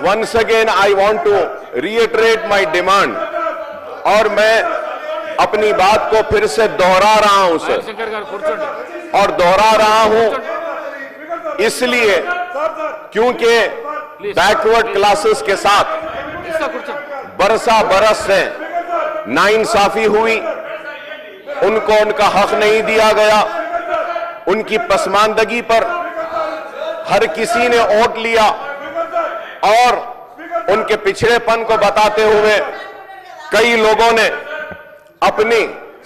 once again I want to reiterate my demand, और मैं अपनी बात को फिर से दोहरा रहा हूं सर, और दोहरा रहा हूं इसलिए क्योंकि बैकवर्ड क्लासेस के साथ बरसा बरस से नाइंसाफी हुई, उनको उनका हक नहीं दिया गया, उनकी पसमानदगी पर हर किसी ने वोट लिया, और उनके पिछड़ेपन को बताते हुए कई लोगों ने अपनी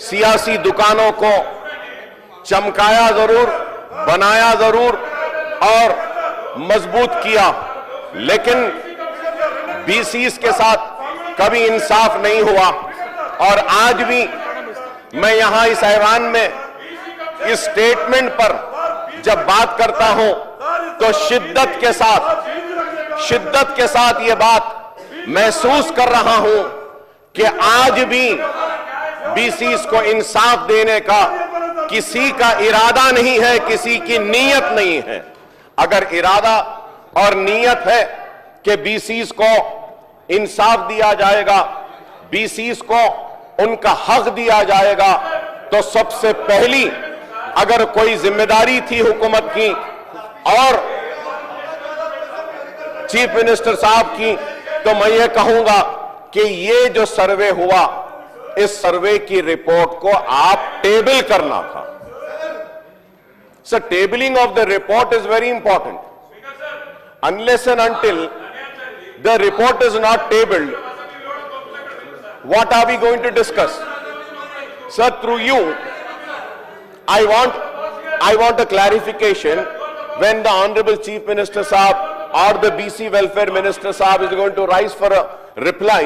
सियासी दुकानों को चमकाया जरूर, बनाया जरूर और मजबूत किया, लेकिन बीसीस के साथ कभी इंसाफ नहीं हुआ। और आज भी मैं यहां इस ऐवान में इस स्टेटमेंट पर जब बात करता हूं तो शिद्दत के साथ यह बात महसूस कर रहा हूं कि आज भी बीसीस को इंसाफ देने का किसी का इरादा नहीं है, किसी की नीयत नहीं है। अगर इरादा और नीयत है कि बीसीस को इंसाफ दिया जाएगा, बीसीस को उनका हक दिया जाएगा, तो सबसे पहली अगर कोई जिम्मेदारी थी हुकूमत की और चीफ मिनिस्टर साहब की, तो मैं ये कहूंगा कि ये जो सर्वे हुआ, इस सर्वे की रिपोर्ट को आप टेबल करना था। Sir, tabling of the report is very important. Unless and until the report is not tabled, what are we going to discuss? Sir, through you, I want a clarification when the Honorable Chief Minister Sahab or the BC Welfare Minister Sahab is going to rise for a reply.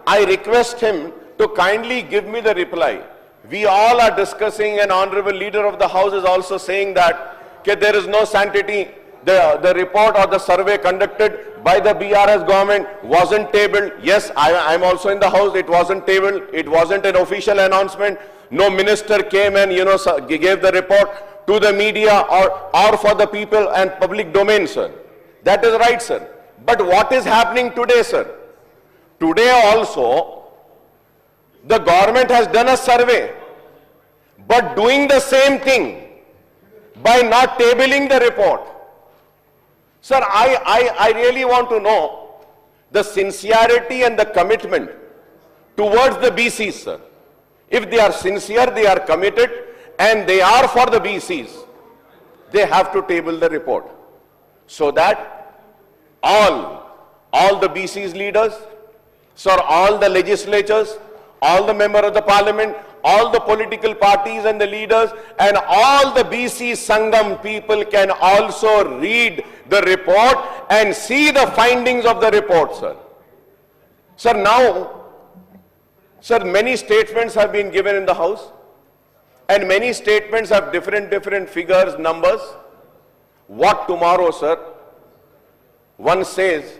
I request him to kindly give me the reply. We all are discussing, and Honorable Leader of the House is also saying that there is no sanctity. The report or the survey conducted by the BRS government wasn't tabled. Yes, I'm also in the House. It wasn't tabled. It wasn't an official announcement. No minister came and, gave the report to the media or for the people and public domain, sir. That is right, sir. But what is happening today, sir? Today also, the government has done a survey, but doing the same thing by not tabling the report. Sir, I really want to know the sincerity and the commitment towards the BCs, sir. If they are sincere, they are committed, and they are for the BCs, they have to table the report so that all the BCs leaders, sir, all the legislatures, all the members of the parliament, all the political parties and the leaders, and all the BC Sangam people can also read the report and see the findings of the report, sir. Sir, now, sir, many statements have been given in the House, and many statements have different figures, numbers. What tomorrow, sir? One says,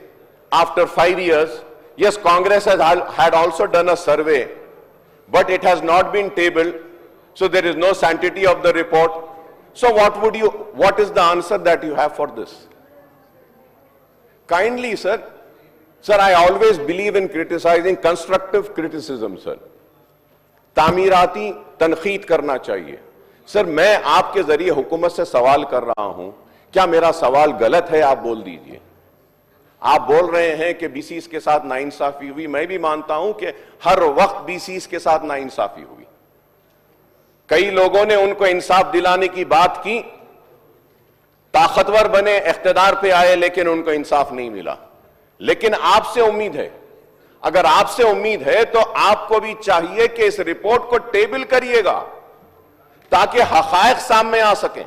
after 5 years, yes, Congress had also done a survey, but it has not been tabled, so there is no sanctity of the report. So what is the answer that you have for this? Kindly, sir, I always believe in criticizing, constructive criticism, sir. तामीराती तनखीद करना चाहिए। Sir, मैं आपके जरिए हुकूमत से सवाल कर रहा हूं, क्या मेरा सवाल गलत है? आप बोल दीजिए। आप बोल रहे हैं कि बीसीस के साथ नाइंसाफी हुई, मैं भी मानता हूं कि हर वक्त बीसीस के साथ नाइंसाफी हुई। कई लोगों ने उनको इंसाफ दिलाने की बात की, ताकतवर बने, इख्तिदार पे आए, लेकिन उनको इंसाफ नहीं मिला। लेकिन आपसे उम्मीद है, अगर आपसे उम्मीद है तो आपको भी चाहिए कि इस रिपोर्ट को टेबल करिएगा ताकि हकायक सामने आ सकें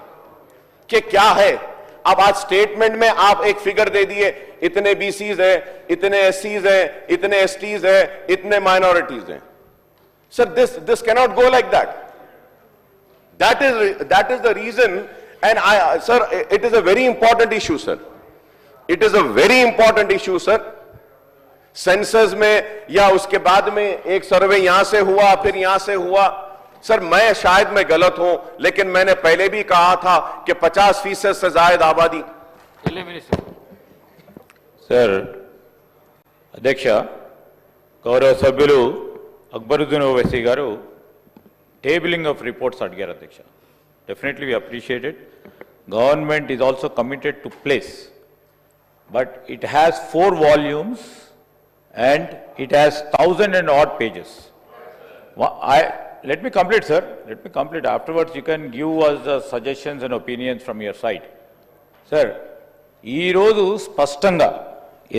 कि क्या है। अब आज स्टेटमेंट में आप एक फिगर दे दिए, इतने बीसीज है, इतने एससीज है, इतने एसटीज है, इतने माइनॉरिटीज हैं। Sir, this cannot go like that. That is the reason, and sir, it is a very important issue, sir. It is a very important issue, sir. Census में या उसके बाद में एक सर्वे यहां से हुआ, फिर यहां से हुआ। सर, मैं शायद मैं गलत हूं, लेकिन मैंने पहले भी कहा था कि 50% से ज्यादा आबादी। सर, అధ్యక్ష, గౌరవ సభ్యులు అక్బరుద్దీన్ ఓవైసీ గారు టేబులింగ్ ఆఫ్ రిపోర్ట్స్ అడిగారు అధ్యక్ష. Definitely we appreciate it. Government is also committed to place, but it has 4 volumes and it has 1,000 and odd pages. Let me complete, sir. Let me complete. Afterwards, you can give us the suggestions and opinions from your side. Sir, ఈ రోజు స్పష్టంగా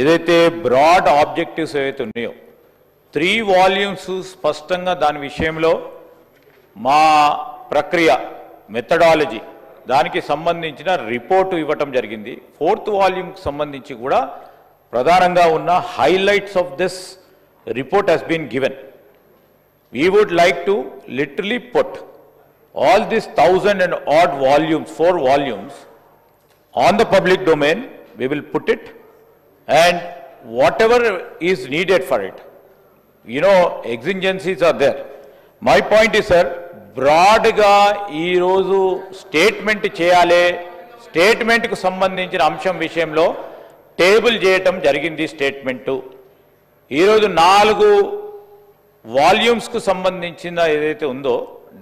ఏదైతే broad objectives ఏవైతే ఉన్నాయో 3 volumes స్పష్టంగా దాని విషయంలో మా ప్రక్రియ మెథడాలజీ దానికి సంబంధించిన రిపోర్టు ఇవ్వటం జరిగింది. 4th volume సంబంధించి కూడా ప్రధానంగా ఉన్న highlights of this report has been given. We would like to literally put all these 1,000 and odd volumes, 4 volumes, on the public domain. We will put it, and whatever is needed for it, exigencies are there. My point is, sir, బ్రాడ్గా ఈరోజు statement చేయాలి, స్టేట్మెంట్కు సంబంధించిన అంశం విషయంలో table చేయటం జరిగింది. Statement ఈరోజు 4 వాల్యూమ్స్కు సంబంధించిన ఏదైతే ఉందో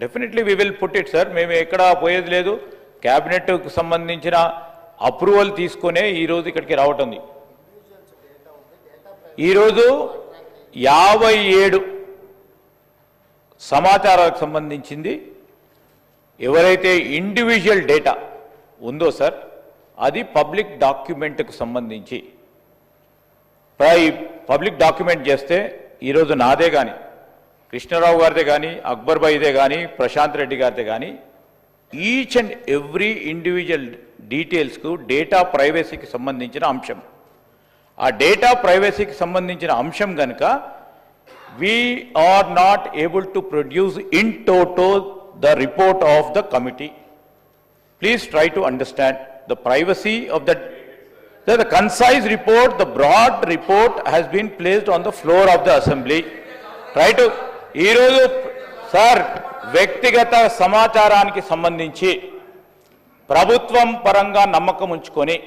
definitely we will put it, sir. మేము ఎక్కడ పోయేది లేదు. క్యాబినెట్కు సంబంధించిన అప్రూవల్ తీసుకునే ఈరోజు ఇక్కడికి రావటం. ఈరోజు 57 సమాచారాలకు సంబంధించింది ఎవరైతే ఇండివిజువల్ డేటా ఉందో సార్, అది పబ్లిక్ డాక్యుమెంట్కు సంబంధించి పబ్లిక్ డాక్యుమెంట్ చేస్తే ఈరోజు నాదే కానీ, కృష్ణారావు గారిదే కానీ, అక్బర్ భాయ్దే కానీ, ప్రశాంత్ రెడ్డి గారిదే కానీ, ఈచ్ అండ్ ఎవ్రీ ఇండివిజువల్ డీటెయిల్స్కు డేటా ప్రైవసీకి సంబంధించిన అంశం. ఆ డేటా ప్రైవసీకి సంబంధించిన అంశం కనుక we are not able to produce in toto the report of the committee. Please try to understand the privacy of the concise report, the broad report has been placed on the floor of the assembly. Try to ఈరోజు sir వ్యక్తిగత సమాచారానికి సంబంధించి ప్రభుత్వం పరంగా నమ్మకం ఉంచుకొని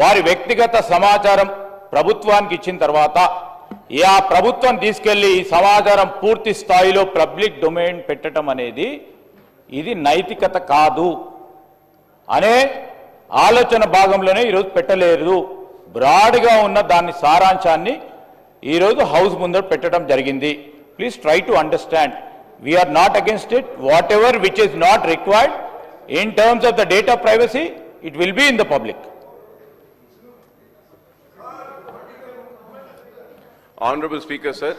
వారి వ్యక్తిగత సమాచారం ప్రభుత్వానికి ఇచ్చిన తర్వాత ఆ ప్రభుత్వం తీసుకెళ్లి ఈ సమాచారం పూర్తి స్థాయిలో పబ్లిక్ డొమైన్ పెట్టడం అనేది ఇది నైతికత కాదు అనే ఆలోచన భాగంలోనే ఈరోజు పెట్టలేదు. బ్రాడ్గా ఉన్న దాని సారాంశాన్ని ఈరోజు హౌస్ ముందర పెట్టడం జరిగింది. Please try to understand, we are not against it. Whatever which is not required in terms of the data privacy, it will be in the public. Honorable Speaker, sir.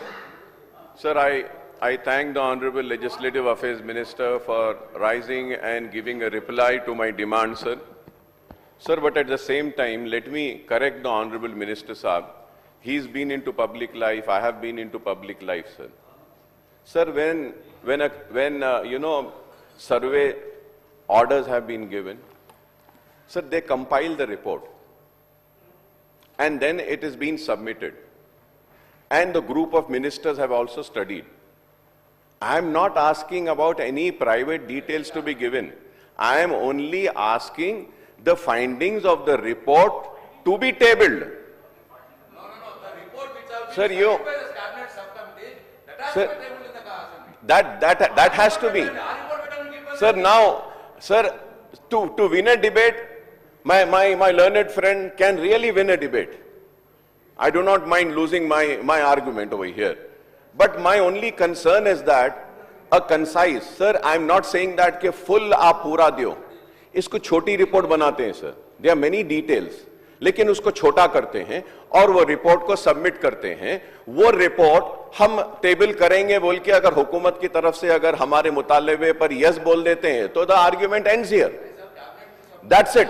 Sir, I thank the Honorable Legislative Affairs Minister for rising and giving a reply to my demand, sir. Sir, but at the same time, let me correct the Honorable Minister, Saab. He's been into public life, I have been into public life, sir. Sir, when survey orders have been given, sir, they compile the report and then it is being submitted. And the group of ministers have also studied. I am not asking about any private details to be given. I am only asking the findings of the report to be tabled. No. The report which have been Sir, submitted by the cabinet subcommittee, that has Sir, to be tabled in the assembly. that has to be. Sir, now, sir, to win a debate, my learned friend can really win a debate. I do not mind losing my argument over here. But my only concern is that a concise, sir, I am not saying that ke full aap pura diyo. Isko choti report banate hain, sir. There are many details. लेकिन उसको छोटा करते हैं और वो report को submit करते हैं. वो रिपोर्ट हम टेबल करेंगे बोल के अगर हुकूमत की तरफ से अगर हमारे मुतालबे पर यस बोल देते हैं तो the argument ends here. That's it.